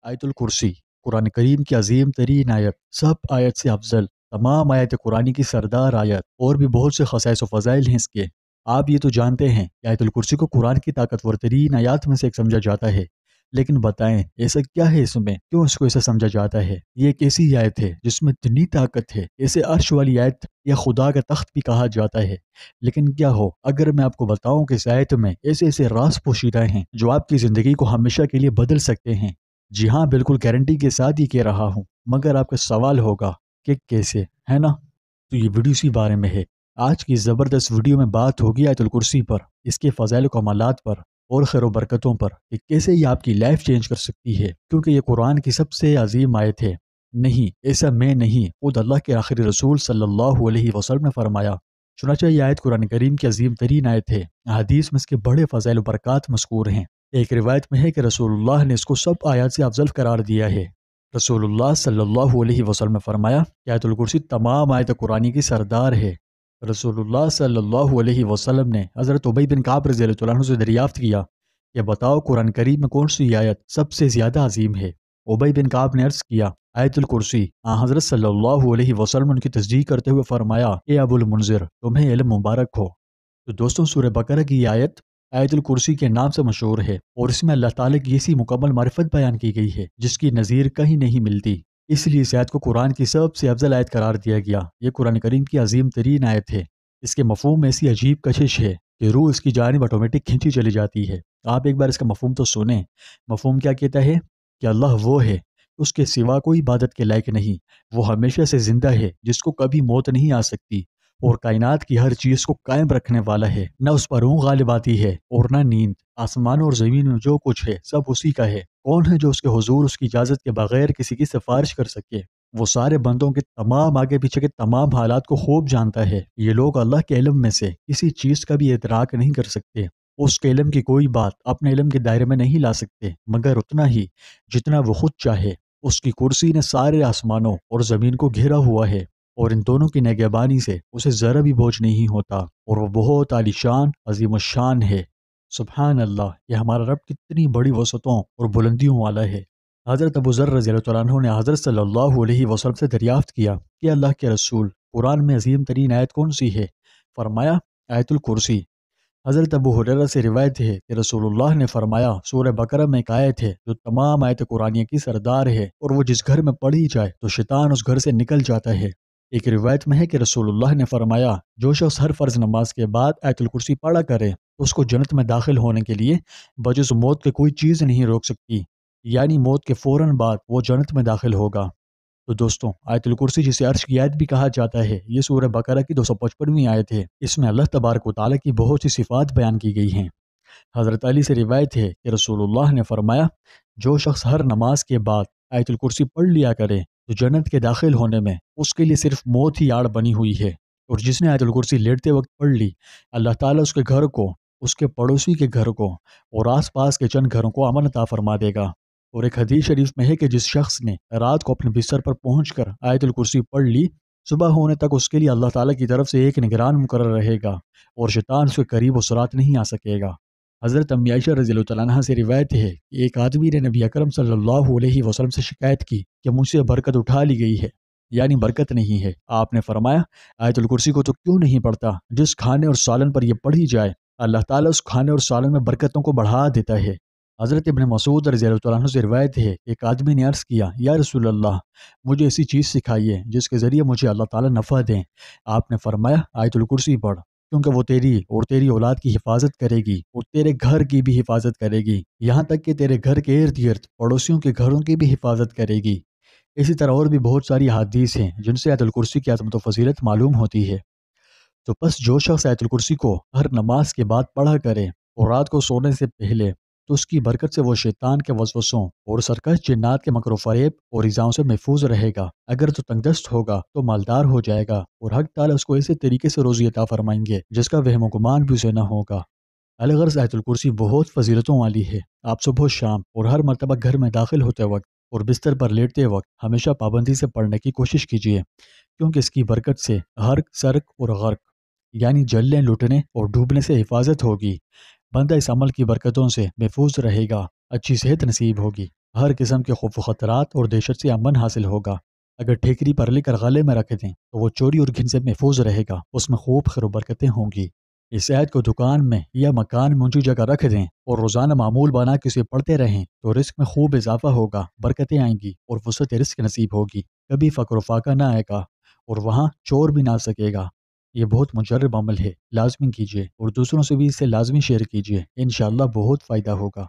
آیت الکرسی قرآن کریم کی عظیم ترین آیت، سب آیت سے افضل، تمام آیت قرآن کی سردار آیت، اور بھی بہت سے خصائص و فضائل ہیں اس کے۔ آپ یہ تو جانتے ہیں کہ آیت الکرسی کو قرآن کی طاقتور ترین آیات میں سے ایک سمجھا جاتا ہے، لیکن بتائیں ایسا کیا ہے اس میں، کیوں اس کو ایسا سمجھا جاتا ہے؟ یہ ایک ایسی آیت ہے جس میں اتنی طاقت ہے، اسے عرش والی آیت یا خدا کا تخت بھی کہا جاتا ہے۔ لیکن کیا ہو اگر میں آپ کو بتاؤں کہ اس آیت میں ایسے ایسے راز پوشیدہ ہیں جو آپ کی زندگی کو ہمیشہ کے لیے بدل سکتے ہیں۔ جی ہاں، بالکل گارنٹی کے ساتھ ہی کہہ رہا ہوں، مگر آپ کا سوال ہوگا کہ کیسے، ہے نا؟ تو یہ ویڈیو اسی بارے میں ہے۔ آج کی زبردست ویڈیو میں بات ہوگی آیت الکرسی پر، اس کے فضائل و کمالات پر اور خیر و برکتوں پر، کہ کیسے یہ آپ کی لائف چینج کر سکتی ہے، کیونکہ یہ قرآن کی سب سے عظیم آیت ہے۔ نہیں، ایسا میں نہیں، خود اللہ کے آخری رسول صلی اللہ علیہ وسلم نے فرمایا۔ چنانچہ یہ آیت قرآن کریم کی عظیم ترین آیت ہے۔ حدیث میں اس کے بڑے فضائل و برکات مذکور ہیں۔ ایک روایت میں ہے کہ رسول اللہ نے اس کو سب آیات سے افضل قرار دیا ہے۔ رسول اللہ صلی اللہ علیہ وسلم نے فرمایا کہ آیت الکرسی تمام آیت قرآن کی سردار ہے۔ رسول اللہ صلی اللہ علیہ وسلم نے حضرت ابی بن کعب رضی اللہ عنہ سے دریافت کیا کہ بتاؤ قرآن کریم میں کون سی آیت سب سے زیادہ عظیم ہے؟ ابی بن کعب نے عرض کیا آیت الکرسی۔ حضرت صلی اللہ علیہ وسلم ان کی تصدیق کرتے ہوئے فرمایا، اے ابو المنذر، تمہیں علم مبارک ہو۔ تو دوستوں، سورہ بقرہ کی یہ آیت آیت الکرسی کے نام سے مشہور ہے، اور اس میں اللہ تعالیٰ کی ایسی مکمل معرفت بیان کی گئی ہے جس کی نظیر کہیں نہیں ملتی۔ اس لیے اس آیت کو قرآن کی سب سے افضل آیت قرار دیا گیا۔ یہ قرآن کریم کی عظیم ترین آیت ہے۔ اس کے مفہوم میں ایسی عجیب کشش ہے کہ روح اس کی جانب آٹومیٹک کھینچی چلی جاتی ہے۔ آپ ایک بار اس کا مفہوم تو سنیں۔ مفہوم کیا کہتا ہے؟ کہ اللہ وہ ہے، اس کے سوا کوئی عبادت کے لائق نہیں، وہ ہمیشہ سے زندہ ہے جس کو کبھی موت نہیں آ سکتی، اور کائنات کی ہر چیز کو قائم رکھنے والا ہے، نہ اس پر اونگ غالب آتی ہے اور نہ نیند۔ آسمان اور زمین میں جو کچھ ہے سب اسی کا ہے۔ کون ہے جو اس کے حضور اس کی اجازت کے بغیر کسی کی سفارش کر سکے؟ وہ سارے بندوں کے تمام آگے پیچھے کے تمام حالات کو خوب جانتا ہے۔ یہ لوگ اللہ کے علم میں سے کسی چیز کا بھی ادراک نہیں کر سکتے، اس کے علم کی کوئی بات اپنے علم کے دائرے میں نہیں لا سکتے مگر اتنا ہی جتنا وہ خود چاہے۔ اس کی کرسی نے سارے آسمانوں اور زمین کو گھیرا ہوا ہے، اور ان دونوں کی نگہبانی سے اسے ذرا بھی بوجھ نہیں ہوتا، اور وہ بہت عالی شان عظیم الشان ہے۔ سبحان اللہ، یہ ہمارا رب کتنی بڑی وسعتوں اور بلندیوں والا ہے۔ حضرت ابو ذر رضی اللہ عنہ نے حضرت صلی اللہ علیہ وسلم سے دریافت کیا کہ اللہ کے رسول، قرآن میں عظیم ترین آیت کون سی ہے؟ فرمایا آیت الکرسی۔ حضرت ابو ہریرہ سے روایت ہے کہ رسول اللہ نے فرمایا سورہ بقرہ میں ایک آیت ہے جو تمام آیت قرآنیہ کی سردار ہے، اور وہ جس گھر میں پڑھی جائے تو شیطان اس گھر سے نکل جاتا ہے۔ ایک روایت میں ہے کہ رسول اللہ نے فرمایا جو شخص ہر فرض نماز کے بعد آیت الکرسی پڑھا کرے اس کو جنت میں داخل ہونے کے لیے بجز موت کے کوئی چیز نہیں روک سکتی، یعنی موت کے فوراً بعد وہ جنت میں داخل ہوگا۔ تو دوستوں، آیت الکرسی جسے عرش کی آیت بھی کہا جاتا ہے، یہ سورہ بقرہ کی 255ویں آیت ہے۔ اس میں اللہ تبارک و تعالیٰ کی بہت سی صفات بیان کی گئی ہیں۔ حضرت علی سے روایت ہے کہ رسول اللہ نے فرمایا جو شخص ہر نماز کے بعد آیت الکرسی پڑھ لیا کرے تو جنت کے داخل ہونے میں اس کے لیے صرف موت ہی آڑ بنی ہوئی ہے، اور جس نے آیت الکرسی لیٹتے وقت پڑھ لی، اللہ تعالیٰ اس کے گھر کو، اس کے پڑوسی کے گھر کو اور آس پاس کے چند گھروں کو امن عطا فرما دے گا۔ اور ایک حدیث شریف میں ہے کہ جس شخص نے رات کو اپنے بستر پر پہنچ کر آیت الکرسی پڑھ لی، صبح ہونے تک اس کے لیے اللہ تعالیٰ کی طرف سے ایک نگران مقرر رہے گا، اور شیطان اس کے قریب و سرات نہیں آ سکے گا۔ حضرت امی عائشہ رضی اللہ عنہا سے روایت ہے کہ ایک آدمی نے نبی اکرم صلی اللہ علیہ وسلم سے شکایت کی کہ مجھ سے برکت اٹھا لی گئی ہے، یعنی برکت نہیں ہے۔ آپ نے فرمایا آیت الکرسی کو تو کیوں نہیں پڑھتا؟ جس کھانے اور سالن پر یہ پڑھی جائے اللہ تعالیٰ اس کھانے اور سالن میں برکتوں کو بڑھا دیتا ہے۔ حضرت ابن مسعود رضی اللہ عنہ سے روایت ہے ایک آدمی نے عرض کیا یا رسول اللہ، مجھے ایسی چیز سکھائیے جس کے ذریعے مجھے اللہ تعالیٰ نفع دیں۔ آپ نے فرمایا آیت الکرسی پڑھ، کیونکہ وہ تیری اور تیری اولاد کی حفاظت کرے گی اور تیرے گھر کی بھی حفاظت کرے گی، یہاں تک کہ تیرے گھر کے ارد گرد پڑوسیوں کے گھروں کی بھی حفاظت کرے گی۔ اسی طرح اور بھی بہت ساری حدیث ہیں جن سے آیت الکرسی کی عظمت و فضیلت معلوم ہوتی ہے۔ تو بس جو شخص آیت الکرسی کو ہر نماز کے بعد پڑھا کرے اور رات کو سونے سے پہلے، تو اس کی برکت سے وہ شیطان کے وسوسوں اور سرکش جنات کے مکر و فریب اور ایذاؤں سے محفوظ رہے گا۔ اگر تو تنگ دست ہوگا تو مالدار ہو جائے گا، اور حق تعالیٰ اس کو ایسے طریقے سے روزی عطا فرمائیں گے جس کا وہم و گمان بھی اسے نہ ہوگا۔ الغرض آیت الکرسی بہت فضیلتوں والی ہے۔ آپ صبح و شام اور ہر مرتبہ گھر میں داخل ہوتے وقت اور بستر پر لیٹتے وقت ہمیشہ پابندی سے پڑھنے کی کوشش کیجیے، کیونکہ اس کی برکت سے ہرق، سرق اور غرق، یعنی جلنے، لٹنے اور ڈوبنے سے حفاظت ہوگی۔ بندہ اس عمل کی برکتوں سے محفوظ رہے گا، اچھی صحت نصیب ہوگی۔ ہر قسم کے خوف و خطرات اور دہشت سے امن حاصل ہوگا۔ اگر ٹھیکری پر لے کر غالے میں رکھ دیں تو وہ چوری اور گھن سے محفوظ رہے گا، اس میں خوب خیر و برکتیں ہوں گی۔ اس عہد کو دکان میں یا مکان میں اونچی جگہ رکھ دیں اور روزانہ معمول بنا کے اسے پڑھتے رہیں تو رزق میں خوب اضافہ ہوگا، برکتیں آئیں گی اور وسعت رزق نصیب ہوگی، کبھی فقر و فاقہ نہ آئے گا اور وہاں چور بھی نہ آ سکے گا۔ یہ بہت مجرب عمل ہے، لازمی کیجیے اور دوسروں سے بھی اسے لازمی شیئر کیجیے، انشاءاللہ بہت فائدہ ہوگا۔